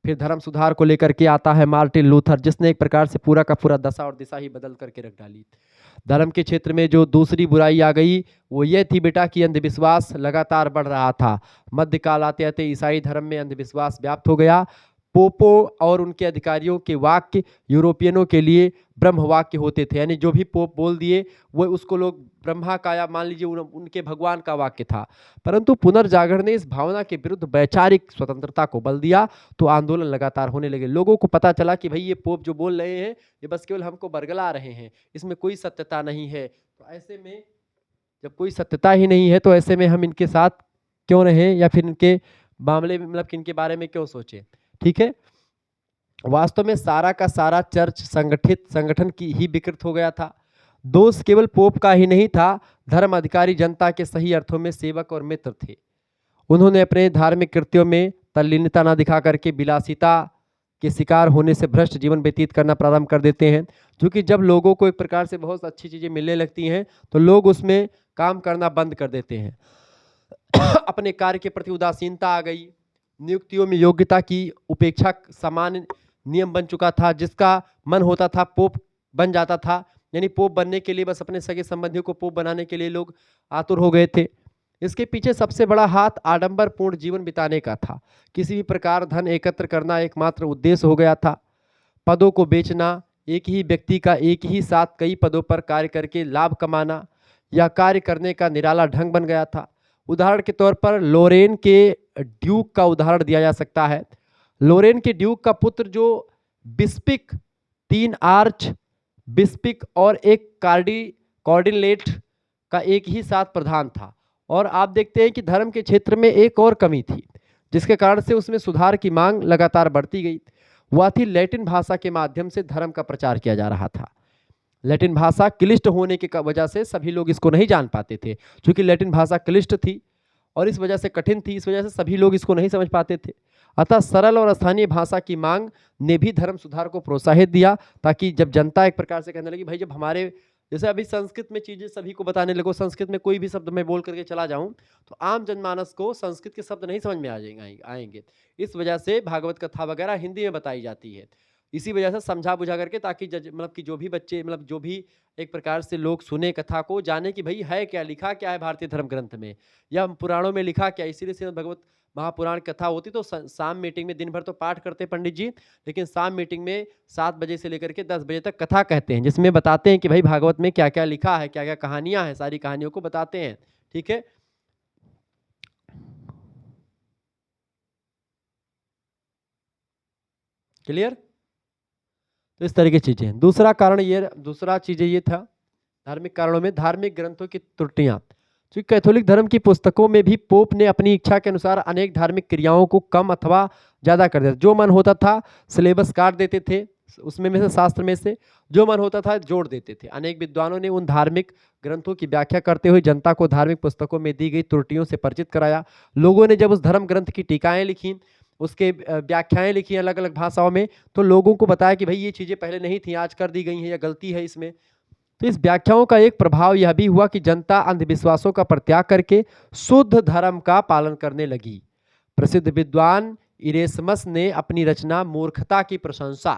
फिर धर्म सुधार को लेकर के आता है मार्टिन लूथर, जिसने एक प्रकार से पूरा का पूरा दशा और दिशा ही बदल करके रख डाली। धर्म के क्षेत्र में जो दूसरी बुराई आ गई वो ये थी बेटा कि अंधविश्वास लगातार बढ़ रहा था। मध्यकाल आते आते ईसाई धर्म में अंधविश्वास व्याप्त हो गया। पोपों और उनके अधिकारियों के वाक्य यूरोपियनों के लिए ब्रह्म वाक्य होते थे, यानी जो भी पोप बोल दिए वो उसको लोग ब्रह्मा का या मान लीजिए उनके भगवान का वाक्य था। परंतु पुनर्जागरण ने इस भावना के विरुद्ध वैचारिक स्वतंत्रता को बल दिया, तो आंदोलन लगातार होने लगे। लोगों को पता चला कि भाई ये पोप जो बोल रहे हैं ये बस केवल हमको बरगला रहे हैं, इसमें कोई सत्यता नहीं है। तो ऐसे में जब कोई सत्यता ही नहीं है तो ऐसे में हम इनके साथ क्यों रहें, या फिर इनके मामले में मतलब इनके बारे में क्यों सोचें। ठीक है, वास्तव में सारा का सारा चर्च संगठन की ही विकृत हो गया था। दोष केवल पोप का ही नहीं था, धर्म अधिकारी जनता के सही अर्थों में सेवक और मित्र थे। उन्होंने अपने धार्मिक कृत्यों में तल्लीनता न दिखा करके विलासिता के शिकार होने से भ्रष्ट जीवन व्यतीत करना प्रारंभ कर देते हैं। क्योंकि जब लोगों को एक प्रकार से बहुत अच्छी चीजें मिलने लगती हैं तो लोग उसमें काम करना बंद कर देते हैं। अपने कार्य के प्रति उदासीनता आ गई, नियुक्तियों में योग्यता की उपेक्षा सामान्य नियम बन चुका था। जिसका मन होता था पोप बन जाता था, यानी पोप बनने के लिए बस अपने सगे संबंधियों को पोप बनाने के लिए लोग आतुर हो गए थे। इसके पीछे सबसे बड़ा हाथ आडंबरपूर्ण जीवन बिताने का था। किसी भी प्रकार धन एकत्र करना एकमात्र उद्देश्य हो गया था। पदों को बेचना, एक ही व्यक्ति का एक ही साथ कई पदों पर कार्य करके लाभ कमाना, या कार्य करने का निराला ढंग बन गया था। उदाहरण के तौर पर लोरेन के ड्यूक का उदाहरण दिया जा सकता है। लोरेन के ड्यूक का पुत्र जो बिस्पिक, 3 आर्च बिस्पिक और एक कॉर्डिनेट का एक ही साथ प्रधान था। और आप देखते हैं कि धर्म के क्षेत्र में एक और कमी थी जिसके कारण से उसमें सुधार की मांग लगातार बढ़ती गई। वह थी लैटिन भाषा के माध्यम से धर्म का प्रचार किया जा रहा था। लैटिन भाषा क्लिष्ट होने की वजह से सभी लोग इसको नहीं जान पाते थे। क्योंकि लैटिन भाषा क्लिष्ट थी और इस वजह से कठिन थी, इस वजह से सभी लोग इसको नहीं समझ पाते थे। अतः सरल और स्थानीय भाषा की मांग ने भी धर्म सुधार को प्रोत्साहित दिया, ताकि जब जनता एक प्रकार से कहने लगी भाई जब हमारे जैसे अभी संस्कृत में चीजें सभी को बताने लगो, संस्कृत में कोई भी शब्द मैं बोल करके चला जाऊं तो आम जनमानस को संस्कृत के शब्द नहीं समझ में आएंगे। इस वजह से भागवत कथा वगैरह हिंदी में बताई जाती है। इसी वजह से समझा बुझा करके, ताकि मतलब कि जो भी बच्चे मतलब जो भी एक प्रकार से लोग सुने कथा को, जाने कि भाई है क्या, लिखा क्या है भारतीय धर्म ग्रंथ में या पुराणों में लिखा क्या। इसीलिए श्रीमद् भगवत महापुराण कथा होती तो शाम मीटिंग में दिन भर तो पाठ करते पंडित जी, लेकिन शाम मीटिंग में 7 बजे से लेकर के 10 बजे तक कथा कहते हैं, जिसमें बताते हैं कि भाई भागवत में क्या क्या लिखा है, क्या क्या कहानियां हैं, सारी कहानियों को बताते हैं। ठीक है, क्लियर। तो इस तरह की चीजें। दूसरा चीजें ये था धार्मिक कारणों में धार्मिक ग्रंथों की त्रुटियां। क्योंकि कैथोलिक धर्म की पुस्तकों में भी पोप ने अपनी इच्छा के अनुसार अनेक धार्मिक क्रियाओं को कम अथवा ज्यादा कर दिया। जो मन होता था सिलेबस काट देते थे, उसमें में से शास्त्र में से जो मन होता था जोड़ देते थे। अनेक विद्वानों ने उन धार्मिक ग्रंथों की व्याख्या करते हुए जनता को धार्मिक पुस्तकों में दी गई त्रुटियों से परिचित कराया। लोगों ने जब उस धर्म ग्रंथ की टीकाएं लिखी, उसके व्याख्याएं लिखी अलग अलग भाषाओं में, तो लोगों को बताया कि भाई ये चीजें पहले नहीं थी, आज कर दी गई हैं या गलती है इसमें। तो इस व्याख्याओं का एक प्रभाव यह भी हुआ कि जनता अंधविश्वासों का परित्याग करके शुद्ध धर्म का पालन करने लगी। प्रसिद्ध विद्वान इरेसमस ने अपनी रचना मूर्खता की प्रशंसा,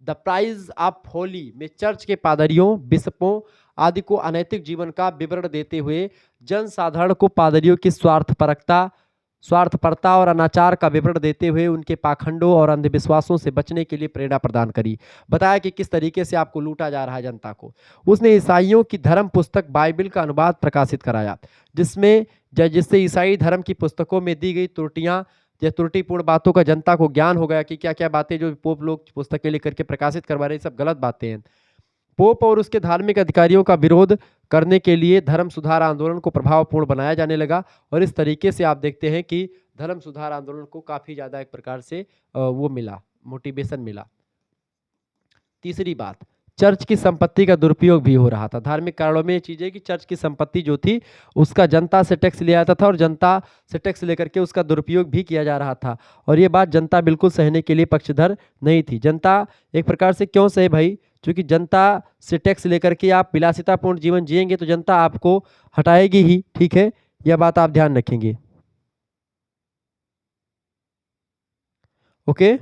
द प्राइज ऑफ होली में चर्च के पादरियों, बिशपों आदि को अनैतिक जीवन का विवरण देते हुए जनसाधारण को पादरियों की स्वार्थपरता और अनाचार का विवरण देते हुए उनके पाखंडों और अंधविश्वासों से बचने के लिए प्रेरणा प्रदान करी। बताया कि किस तरीके से आपको लूटा जा रहा है जनता को। उसने ईसाइयों की धर्म पुस्तक बाइबल का अनुवाद प्रकाशित कराया, जिससे ईसाई धर्म की पुस्तकों में दी गई त्रुटियां या त्रुटिपूर्ण बातों का जनता को ज्ञान हो गया कि क्या क्या बातें जो पोप लोग पुस्तकें लेकर के प्रकाशित करवा रहे हैं सब गलत बातें हैं। पोप और उसके धार्मिक अधिकारियों का विरोध करने के लिए धर्म सुधार आंदोलन को प्रभावपूर्ण बनाया जाने लगा। और इस तरीके से आप देखते हैं कि धर्म सुधार आंदोलन को काफी ज्यादा एक प्रकार से वो मिला, मोटिवेशन मिला। तीसरी बात, चर्च की संपत्ति का दुरुपयोग भी हो रहा था। धार्मिक कारणों में ये चीज है कि चर्च की संपत्ति जो थी उसका जनता से टैक्स लिया जाता था और जनता से टैक्स लेकर के उसका दुरुपयोग भी किया जा रहा था। और ये बात जनता बिल्कुल सहने के लिए पक्षधर नहीं थी। जनता एक प्रकार से क्यों सहे भाई, क्योंकि जनता से टैक्स लेकर के आप विलासितापूर्ण जीवन जिएंगे तो जनता आपको हटाएगी ही। ठीक है, यह बात आप ध्यान रखेंगे। ओके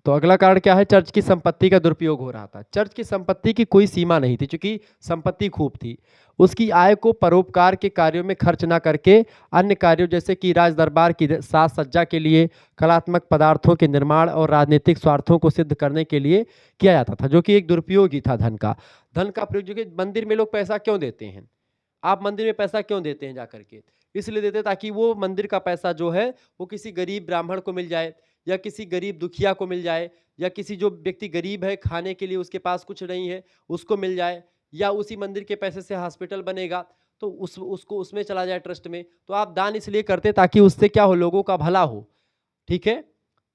तो अगला कारण क्या है, चर्च की संपत्ति का दुरुपयोग हो रहा था। चर्च की संपत्ति की कोई सीमा नहीं थी, क्योंकि संपत्ति खूब थी। उसकी आय को परोपकार के कार्यों में खर्च ना करके अन्य कार्यों जैसे कि राज दरबार की साज सज्जा के लिए, कलात्मक पदार्थों के निर्माण और राजनीतिक स्वार्थों को सिद्ध करने के लिए किया जाता था, जो कि एक दुरुपयोग ही था धन का। धन का प्रयोग, जो कि मंदिर में लोग पैसा क्यों देते हैं, आप मंदिर में पैसा क्यों देते हैं जाकर के? इसलिए देते हैं ताकि वो मंदिर का पैसा जो है वो किसी गरीब ब्राह्मण को मिल जाए, या किसी गरीब दुखिया को मिल जाए, या किसी जो व्यक्ति गरीब है खाने के लिए उसके पास कुछ नहीं है उसको मिल जाए, या उसी मंदिर के पैसे से हॉस्पिटल बनेगा तो उसको उसमें चला जाए ट्रस्ट में। तो आप दान इसलिए करते ताकि उससे क्या हो, लोगों का भला हो। ठीक है,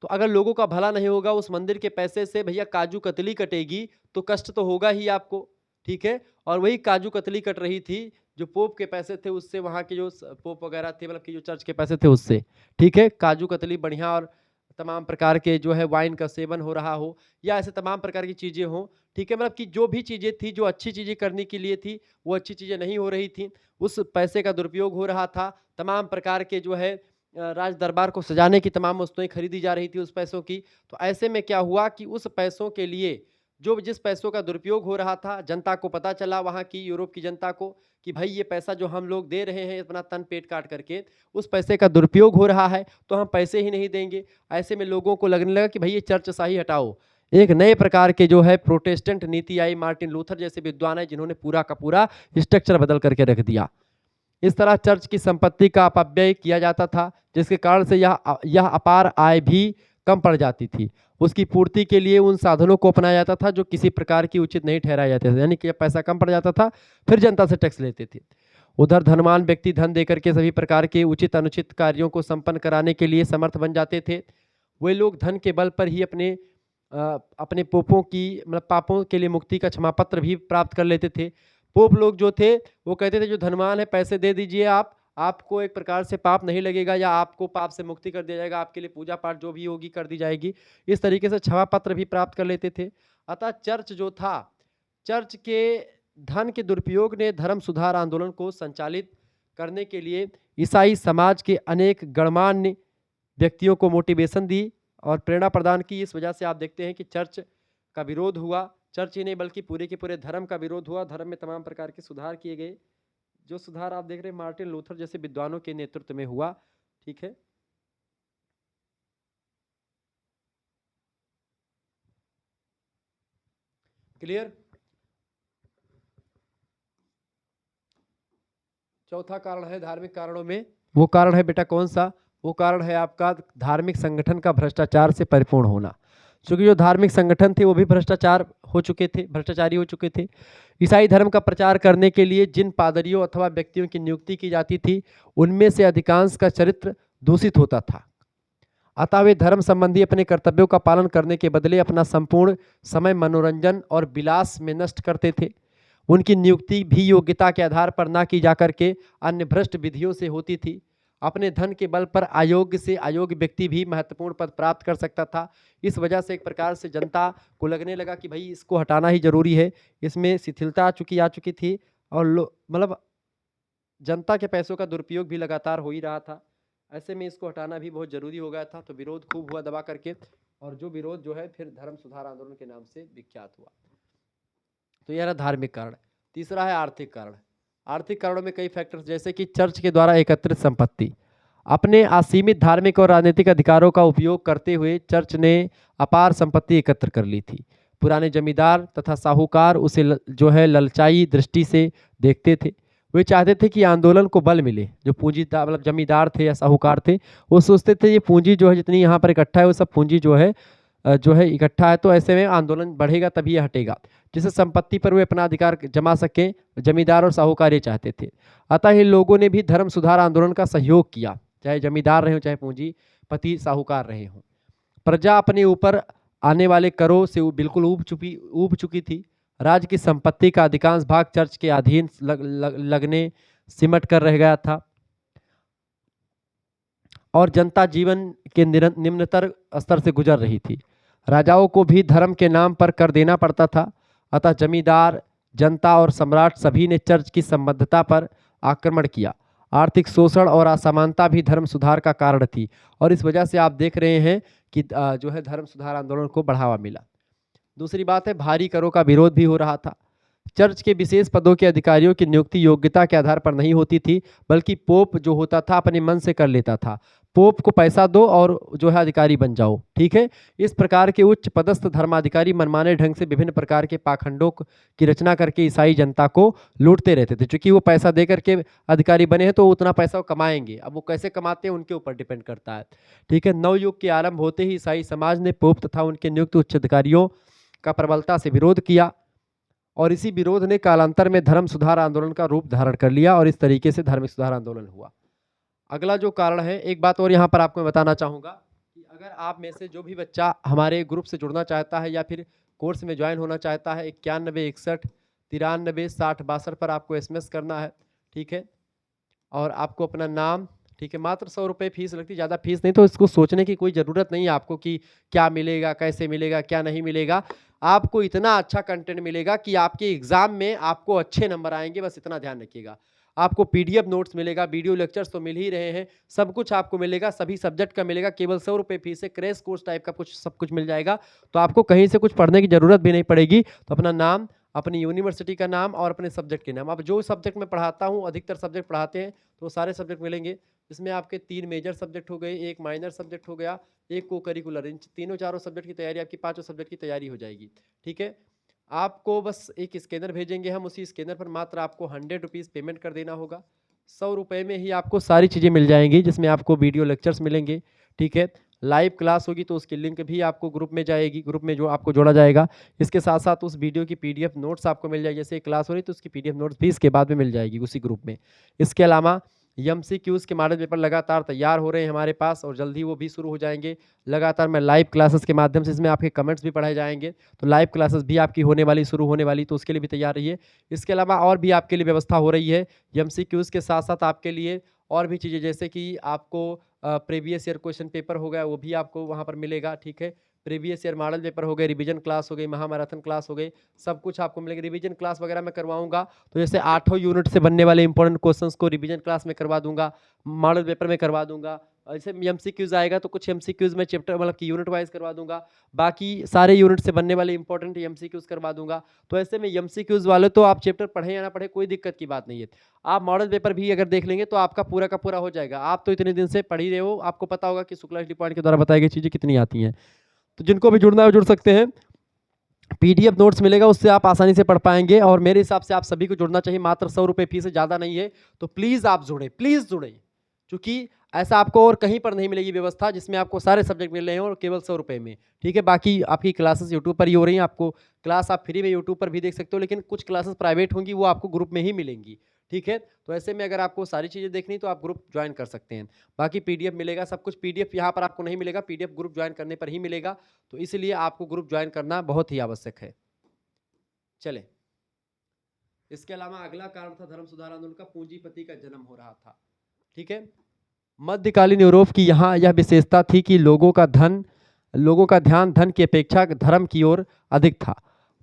तो अगर लोगों का भला नहीं होगा, उस मंदिर के पैसे से भैया काजू कतली कटेगी तो कष्ट तो होगा ही आपको। ठीक है, और वही काजू कतली कट रही थी जो पोप के पैसे थे उससे, वहाँ के जो पोप वगैरह थे, मतलब कि जो चर्च के पैसे थे उससे। ठीक है, काजू कतली बढ़िया और तमाम प्रकार के जो है वाइन का सेवन हो रहा हो, या ऐसे तमाम प्रकार की चीज़ें हों। ठीक है, मतलब कि जो भी चीज़ें थी, जो अच्छी चीज़ें करने के लिए थी, वो अच्छी चीज़ें नहीं हो रही थी, उस पैसे का दुरुपयोग हो रहा था। तमाम प्रकार के जो है राज दरबार को सजाने की तमाम वस्तुएं खरीदी जा रही थी उस पैसों की। तो ऐसे में क्या हुआ कि उस पैसों के लिए जो जिस पैसों का दुरुपयोग हो रहा था, जनता को पता चला, वहाँ की यूरोप की जनता को, कि भाई ये पैसा जो हम लोग दे रहे हैं अपना तन पेट काट करके, उस पैसे का दुरुपयोग हो रहा है, तो हम पैसे ही नहीं देंगे। ऐसे में लोगों को लगने लगा कि भाई ये चर्च शाही हटाओ। एक नए प्रकार के जो है प्रोटेस्टेंट नीति आई, मार्टिन लूथर जैसे विद्वान है जिन्होंने पूरा का पूरा स्ट्रक्चर बदल करके रख दिया। इस तरह चर्च की संपत्ति का अपव्यय किया जाता था, जिसके कारण से यह अपार आय भी कम पड़ जाती थी। उसकी पूर्ति के लिए उन साधनों को अपनाया जाता था जो किसी प्रकार की उचित नहीं ठहराए जाते थे, यानी कि जब पैसा कम पड़ जाता था फिर जनता से टैक्स लेते थे। उधर धनवान व्यक्ति धन देकर के सभी प्रकार के उचित अनुचित कार्यों को संपन्न कराने के लिए समर्थ बन जाते थे। वे लोग धन के बल पर ही अपने पोपों की, मतलब पापों के लिए मुक्ति का क्षमा पत्र भी प्राप्त कर लेते थे। पोप लोग जो थे वो कहते थे जो धनवान है पैसे दे दीजिए आप, आपको एक प्रकार से पाप नहीं लगेगा, या आपको पाप से मुक्ति कर दिया जाएगा, आपके लिए पूजा पाठ जो भी होगी कर दी जाएगी। इस तरीके से क्षमा पत्र भी प्राप्त कर लेते थे। अतः चर्च जो था, चर्च के धन के दुरुपयोग ने धर्म सुधार आंदोलन को संचालित करने के लिए ईसाई समाज के अनेक गणमान्य व्यक्तियों को मोटिवेशन दी और प्रेरणा प्रदान की। इस वजह से आप देखते हैं कि चर्च का विरोध हुआ, चर्च ही नहीं बल्कि पूरे के पूरे धर्म का विरोध हुआ, धर्म में तमाम प्रकार के सुधार किए गए। जो सुधार आप देख रहे हैं मार्टिन लूथर जैसे विद्वानों के नेतृत्व में हुआ। ठीक है, क्लियर। चौथा कारण है धार्मिक कारणों में, वो कारण है बेटा कौन सा? वो कारण है आपका धार्मिक संगठन का भ्रष्टाचार से परिपूर्ण होना। क्योंकि जो धार्मिक संगठन थे वो भी भ्रष्टाचार हो चुके थे, भ्रष्टाचारी हो चुके थे। ईसाई धर्म का प्रचार करने के लिए जिन पादरियों अथवा व्यक्तियों की नियुक्ति की जाती थी, उनमें से अधिकांश का चरित्र दूषित होता था। अतः वे धर्म संबंधी अपने कर्तव्यों का पालन करने के बदले अपना संपूर्ण समय मनोरंजन और विलास में नष्ट करते थे। उनकी नियुक्ति भी योग्यता के आधार पर ना की जाकर के अन्य भ्रष्ट विधियों से होती थी। अपने धन के बल पर अयोग्य से अयोग्य व्यक्ति भी महत्वपूर्ण पद प्राप्त कर सकता था। इस वजह से एक प्रकार से जनता को लगने लगा कि भाई इसको हटाना ही जरूरी है, इसमें शिथिलता आ चुकी थी, और मतलब जनता के पैसों का दुरुपयोग भी लगातार हो ही रहा था। ऐसे में इसको हटाना भी बहुत जरूरी हो गया था। तो विरोध खूब हुआ दबा करके, और जो विरोध जो है फिर धर्म सुधार आंदोलन के नाम से विख्यात हुआ। तो यह रहा धार्मिक कारण। तीसरा है आर्थिक कारण। आर्थिक कारणों में कई फैक्टर्स, जैसे कि चर्च के द्वारा एकत्रित संपत्ति। अपने असीमित धार्मिक और राजनीतिक अधिकारों का उपयोग करते हुए चर्च ने अपार संपत्ति एकत्र कर ली थी। पुराने जमींदार तथा साहूकार उसे जो है ललचाई दृष्टि से देखते थे। वे चाहते थे कि आंदोलन को बल मिले। जो पूंजीदार मतलब जमींदार थे या साहूकार थे, वो सोचते थे ये पूंजी जो है जितनी यहाँ पर इकट्ठा है वो सब पूंजी जो है इकट्ठा है, तो ऐसे में आंदोलन बढ़ेगा तभी यह हटेगा, जिससे संपत्ति पर वे अपना अधिकार जमा सके। जमींदार और साहूकार ये चाहते थे। अतः इन लोगों ने भी धर्म सुधार आंदोलन का सहयोग किया, चाहे जमींदार रहे हो चाहे पूंजीपति साहूकार रहे हों। प्रजा अपने ऊपर आने वाले करों से बिल्कुल ऊब चुकी थी। राज्य की संपत्ति का अधिकांश भाग चर्च के अधीन लगने सिमट कर रह गया था, और जनता जीवन के निम्नतर स्तर से गुजर रही थी। राजाओं को भी धर्म के नाम पर कर देना पड़ता था। अतः जमींदार, जनता और सम्राट सभी ने चर्च की संबद्धता पर आक्रमण किया। आर्थिक शोषण और असमानता भी धर्म सुधार का कारण थी, और इस वजह से आप देख रहे हैं कि जो है धर्म सुधार आंदोलन को बढ़ावा मिला। दूसरी बात है भारी करों का विरोध भी हो रहा था। चर्च के विशेष पदों के अधिकारियों की नियुक्ति योग्यता के आधार पर नहीं होती थी, बल्कि पोप जो होता था अपने मन से कर लेता था। पोप को पैसा दो और जो है अधिकारी बन जाओ, ठीक है। इस प्रकार के उच्च पदस्थ धर्माधिकारी मनमाने ढंग से विभिन्न प्रकार के पाखंडों की रचना करके ईसाई जनता को लूटते रहते थे। चूंकि वो पैसा दे करके अधिकारी बने हैं तो उतना पैसा वो कमाएंगे, अब वो कैसे कमाते हैं उनके ऊपर डिपेंड करता है, ठीक है। नवयुग के आरंभ होते ही ईसाई समाज ने पोप तथा उनके नियुक्त उच्च अधिकारियों का प्रबलता से विरोध किया, और इसी विरोध ने कालांतर में धर्म सुधार आंदोलन का रूप धारण कर लिया, और इस तरीके से धार्मिक सुधार आंदोलन हुआ। अगला जो कारण है, एक बात और यहाँ पर आपको मैं बताना चाहूँगा कि अगर आप में से जो भी बच्चा हमारे ग्रुप से जुड़ना चाहता है या फिर कोर्स में ज्वाइन होना चाहता है, 9161 93 60 62 पर आपको SMS करना है, ठीक है। और आपको अपना नाम, ठीक है, मात्र 100 रुपये फीस लगती, ज़्यादा फीस नहीं, तो इसको सोचने की कोई ज़रूरत नहीं है आपको कि क्या मिलेगा, कैसे मिलेगा, क्या नहीं मिलेगा। आपको इतना अच्छा कंटेंट मिलेगा कि आपके एग्ज़ाम में आपको अच्छे नंबर आएंगे, बस इतना ध्यान रखिएगा। आपको PDF नोट्स मिलेगा, वीडियो लेक्चर्स तो मिल ही रहे हैं, सब कुछ आपको मिलेगा, सभी सब्जेक्ट का मिलेगा, केवल 100 रुपये फीस है, क्रैश कोर्स टाइप का कुछ सब कुछ मिल जाएगा। तो आपको कहीं से कुछ पढ़ने की ज़रूरत भी नहीं पड़ेगी। तो अपना नाम, अपनी यूनिवर्सिटी का नाम और अपने सब्जेक्ट के नाम, अब जो सब्जेक्ट मैं पढ़ाता हूँ, अधिकतर सब्जेक्ट पढ़ाते हैं तो सारे सब्जेक्ट मिलेंगे। इसमें आपके 3 मेजर सब्जेक्ट हो गए, 1 माइनर सब्जेक्ट हो गया, 1 को करिकुलर। इन तीनों चारों सब्जेक्ट की तैयारी, आपकी पाँचों सब्जेक्ट की तैयारी हो जाएगी, ठीक है। आपको बस एक स्कैनर भेजेंगे हम, उसी स्कैनर पर मात्र आपको 100 रुपीज़ पेमेंट कर देना होगा। 100 रुपये में ही आपको सारी चीज़ें मिल जाएंगी, जिसमें आपको वीडियो लेक्चर्स मिलेंगे, ठीक है। लाइव क्लास होगी तो उसकी लिंक भी आपको ग्रुप में जाएगी, ग्रुप में जो आपको जोड़ा जाएगा। इसके साथ साथ उस वीडियो की PDF नोट्स आपको मिल जाएगी, जैसे क्लास हो रही तो उसकी PDF नोट्स भी इसके बाद में मिल जाएगी उसी ग्रुप में। इसके अलावा MCQs के मॉडल पेपर लगातार तैयार हो रहे हैं हमारे पास, और जल्दी वो भी शुरू हो जाएंगे। लगातार मैं लाइव क्लासेस के माध्यम से इसमें आपके कमेंट्स भी पढ़ाए जाएंगे, तो लाइव क्लासेस भी आपकी होने वाली, शुरू होने वाली, तो उसके लिए भी तैयार रहिए। इसके अलावा और भी आपके लिए व्यवस्था हो रही है MCQs के साथ साथ आपके लिए और भी चीज़ें, जैसे कि आपको प्रीवियस ईयर क्वेश्चन पेपर हो गया, वो भी आपको वहाँ पर मिलेगा, ठीक है। प्रीवियस ईयर मॉडल पेपर हो गए, रिवीजन क्लास हो गई, महामैराथन क्लास हो गई, सब कुछ आपको मिलेगा। रिवीजन क्लास वगैरह मैं करवाऊंगा, तो जैसे 8 यूनिट से बनने वाले इंपॉर्टेंट क्वेश्चंस को रिवीजन क्लास में करवा दूंगा, मॉडल पेपर में करवा दूंगा। जैसे MCQs आएगा तो कुछ MCQs में चैप्टर मतलब कि यूनिट वाइज करवा दूंगा, बाकी सारे यूनिट से बनने वाले इंपॉर्टेंट MCQs करवा दूंगा। तो ऐसे में MCQs वाले तो आप चैप्टर पढ़ें या ना पढ़े, कोई दिक्कत की बात नहीं है। आप मॉडल पेपर भी अगर देख लेंगे तो आपका पूरा का पूरा हो जाएगा। आप तो इतने दिन से पढ़ ही रहे हो, आपको पता होगा कि शुक्ला डिपार्टमेंट के द्वारा बताई गई चीज़ें कितनी आती हैं। तो जिनको भी जुड़ना है वो जुड़ सकते हैं। PDF नोट्स मिलेगा, उससे आप आसानी से पढ़ पाएंगे, और मेरे हिसाब से आप सभी को जुड़ना चाहिए। मात्र 100 रुपये फीस है, ज़्यादा नहीं है, तो प्लीज़ आप जुड़ें, प्लीज़ जुड़ें, क्योंकि ऐसा आपको और कहीं पर नहीं मिलेगी व्यवस्था जिसमें आपको सारे सब्जेक्ट मिल रहे हैं और केवल 100 रुपये में, ठीक है। बाकी आपकी क्लासेस यूट्यूब पर ही हो रही हैं, आपको क्लास आप फ्री में यूट्यूब पर भी देख सकते हो, लेकिन कुछ क्लासेस प्राइवेट होंगी, वो आपको ग्रुप में ही मिलेंगी, ठीक है। तो ऐसे में अगर आपको सारी चीज़ें देखनी तो आप ग्रुप ज्वाइन कर सकते हैं। बाकी PDF मिलेगा, सब कुछ PDF यहाँ पर आपको नहीं मिलेगा, PDF ग्रुप ज्वाइन करने पर ही मिलेगा, तो इसलिए आपको ग्रुप ज्वाइन करना बहुत ही आवश्यक है। चले, इसके अलावा अगला कारण था धर्म सुधार आंदोलन का, पूंजीपति का जन्म हो रहा था, ठीक है। मध्यकालीन यूरोप की यहाँ यह विशेषता थी कि लोगों का ध्यान धन की अपेक्षा धर्म की ओर अधिक था।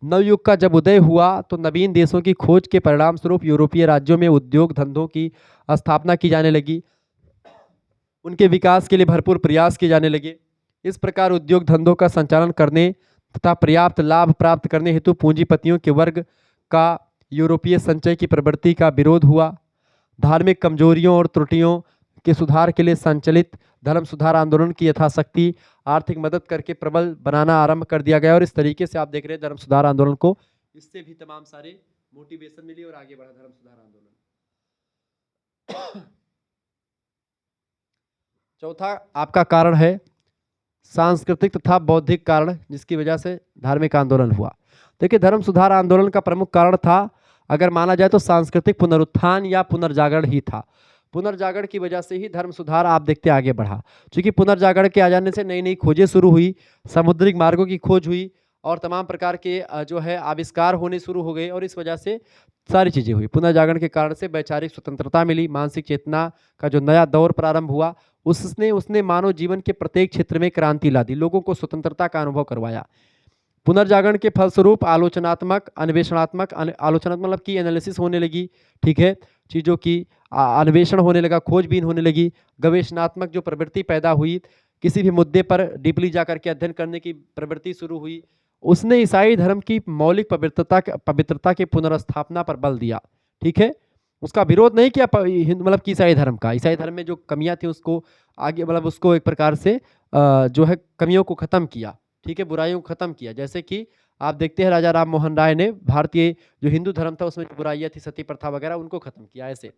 नवयुग का जब उदय हुआ तो नवीन देशों की खोज के परिणाम स्वरूप यूरोपीय राज्यों में उद्योग धंधों की स्थापना की जाने लगी, उनके विकास के लिए भरपूर प्रयास किए जाने लगे। इस प्रकार उद्योग धंधों का संचालन करने तथा पर्याप्त लाभ प्राप्त करने हेतु पूंजीपतियों के वर्ग का यूरोपीय संचय की प्रवृत्ति का विरोध हुआ। धार्मिक कमजोरियों और त्रुटियों के सुधार के लिए संचालित धर्म सुधार आंदोलन की यथाशक्ति आर्थिक मदद करके प्रबल बनाना आरंभ कर दिया गया, और इस तरीके से आप देख रहे हैं धर्म सुधार आंदोलन को, इससे भी तमाम सारे मोटिवेशन मिली और आगे बढ़ा धर्म सुधार आंदोलन। चौथा आपका कारण है सांस्कृतिक तथा बौद्धिक कारण, जिसकी वजह से धार्मिक आंदोलन हुआ। देखिए, धर्म सुधार आंदोलन का प्रमुख कारण था, अगर माना जाए तो सांस्कृतिक पुनरुत्थान या पुनर्जागरण ही था। पुनर्जागरण की वजह से ही धर्म सुधार आप देखते आगे बढ़ा, क्योंकि पुनर्जागरण के आ जाने से नई नई खोजें शुरू हुई, समुद्रिक मार्गों की खोज हुई, और तमाम प्रकार के जो है आविष्कार होने शुरू हो गए, और इस वजह से सारी चीज़ें हुई। पुनर्जागरण के कारण से वैचारिक स्वतंत्रता मिली, मानसिक चेतना का जो नया दौर प्रारंभ हुआ, उसने मानव जीवन के प्रत्येक क्षेत्र में क्रांति ला दी, लोगों को स्वतंत्रता का अनुभव करवाया। पुनर्जागरण के फलस्वरूप आलोचनात्मक मतलब की एनालिसिस होने लगी, ठीक है, चीज़ों की अन्वेषण होने लगा, खोजबीन होने लगी, गवेषणात्मक जो प्रवृत्ति पैदा हुई, किसी भी मुद्दे पर डीपली जाकर के अध्ययन करने की प्रवृत्ति शुरू हुई, उसने ईसाई धर्म की मौलिक पवित्रता के पुनर्स्थापना पर बल दिया। ठीक है, उसका विरोध नहीं किया मतलब कि ईसाई धर्म का, ईसाई धर्म में जो कमियां थी उसको आगे मतलब उसको एक प्रकार से जो है कमियों को खत्म किया। ठीक है, बुराइयों को खत्म किया। जैसे कि आप देखते हैं राजा राम मोहन राय ने भारतीय जो हिंदू धर्म था उसमें जो बुराइयां थी, सती प्रथा वगैरह, उनको खत्म किया। ऐसे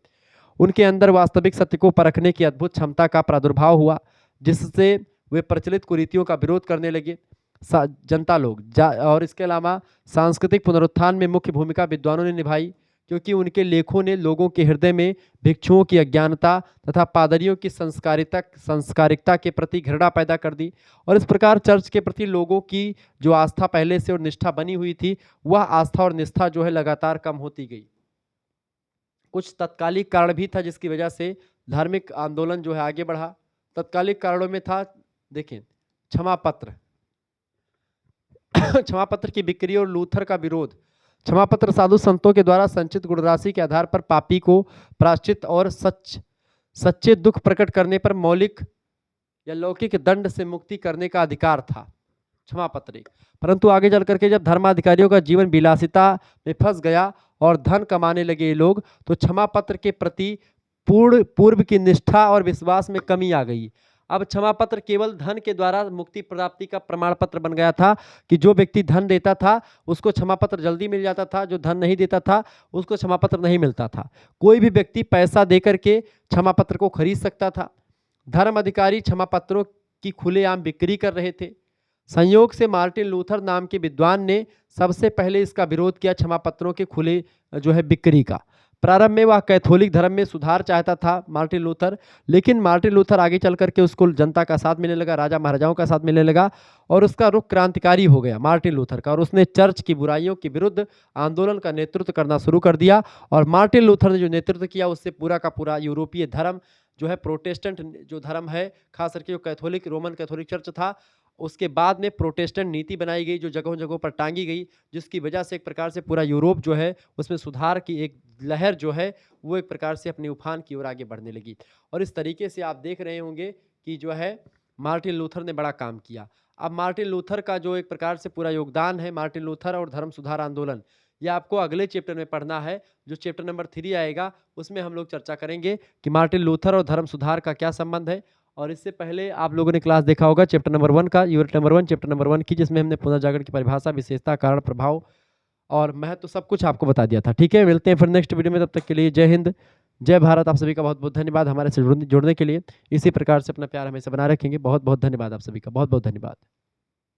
उनके अंदर वास्तविक सत्य को परखने की अद्भुत क्षमता का प्रादुर्भाव हुआ, जिससे वे प्रचलित कुरीतियों का विरोध करने लगे। जनता लोग और इसके अलावा सांस्कृतिक पुनरुत्थान में मुख्य भूमिका विद्वानों ने निभाई, क्योंकि उनके लेखों ने लोगों के हृदय में भिक्षुओं की अज्ञानता तथा पादरियों की संस्कारिकता के प्रति घृणा पैदा कर दी। और इस प्रकार चर्च के प्रति लोगों की जो आस्था पहले से और निष्ठा बनी हुई थी, वह आस्था और निष्ठा जो है लगातार कम होती गई। कुछ तत्कालिक कारण भी था जिसकी वजह से धार्मिक आंदोलन जो है आगे बढ़ा। तत्कालिक कारणों में था, देखें, क्षमा पत्र क्षमा पत्र की बिक्री और लूथर का विरोध। क्षमा पत्र साधु संतों के द्वारा संचित गुणराशि के आधार पर पापी को प्रायश्चित और सच्चे दुख प्रकट करने पर मौलिक या लौकिक दंड से मुक्ति करने का अधिकार था, क्षमा पत्र। परंतु आगे चल करके जब धर्माधिकारियों का जीवन विलासिता में फंस गया और धन कमाने लगे ये लोग, तो क्षमा पत्र के प्रति पूर्व की निष्ठा और विश्वास में कमी आ गई। अब क्षमा पत्र केवल धन के द्वारा मुक्ति प्राप्ति का प्रमाण पत्र बन गया था, कि जो व्यक्ति धन देता था उसको क्षमा पत्र जल्दी मिल जाता था, जो धन नहीं देता था उसको क्षमा पत्र नहीं मिलता था। कोई भी व्यक्ति पैसा देकर के क्षमा पत्र को खरीद सकता था। धर्म अधिकारी क्षमा पत्रों की खुलेआम बिक्री कर रहे थे। संयोग से मार्टिन लूथर नाम के विद्वान ने सबसे पहले इसका विरोध किया, क्षमा पत्रों के खुले जो है बिक्री का। प्रारंभ में वह कैथोलिक धर्म में सुधार चाहता था मार्टिन लूथर, लेकिन मार्टिन लूथर आगे चल करके उसको जनता का साथ मिलने लगा, राजा महाराजाओं का साथ मिलने लगा, और उसका रुख क्रांतिकारी हो गया मार्टिन लूथर का, और उसने चर्च की बुराइयों के विरुद्ध आंदोलन का नेतृत्व करना शुरू कर दिया। और मार्टिन लूथर ने जो नेतृत्व किया उससे पूरा का पूरा यूरोपीय धर्म जो है, प्रोटेस्टेंट जो धर्म है, खास करके जो कैथोलिक रोमन कैथोलिक चर्च था, उसके बाद में प्रोटेस्टेंट नीति बनाई गई जो जगहों जगहों पर टांगी गई, जिसकी वजह से एक प्रकार से पूरा यूरोप जो है उसमें सुधार की एक लहर जो है वो एक प्रकार से अपनी उफान की ओर आगे बढ़ने लगी। और इस तरीके से आप देख रहे होंगे कि जो है मार्टिन लूथर ने बड़ा काम किया। अब मार्टिन लूथर का जो एक प्रकार से पूरा योगदान है, मार्टिन लूथर और धर्म सुधार आंदोलन, ये आपको अगले चैप्टर में पढ़ना है, जो चैप्टर नंबर 3 आएगा, उसमें हम लोग चर्चा करेंगे कि मार्टिन लूथर और धर्म सुधार का क्या संबंध है। और इससे पहले आप लोगों ने क्लास देखा होगा चैप्टर नंबर 1 का, यूनिट नंबर 1 चैप्टर नंबर 1 की, जिसमें हमने पुनर्जागरण की परिभाषा, विशेषता, कारण, प्रभाव और महत्व तो सब कुछ आपको बता दिया था। ठीक है, मिलते हैं फिर नेक्स्ट वीडियो में, तब तक के लिए जय हिंद, जय भारत। आप सभी का बहुत बहुत धन्यवाद हमारे से जुड़ने के लिए। इसी प्रकार से अपना प्यार हमेशा बनाए रखेंगे। बहुत बहुत धन्यवाद आप सभी का, बहुत बहुत धन्यवाद।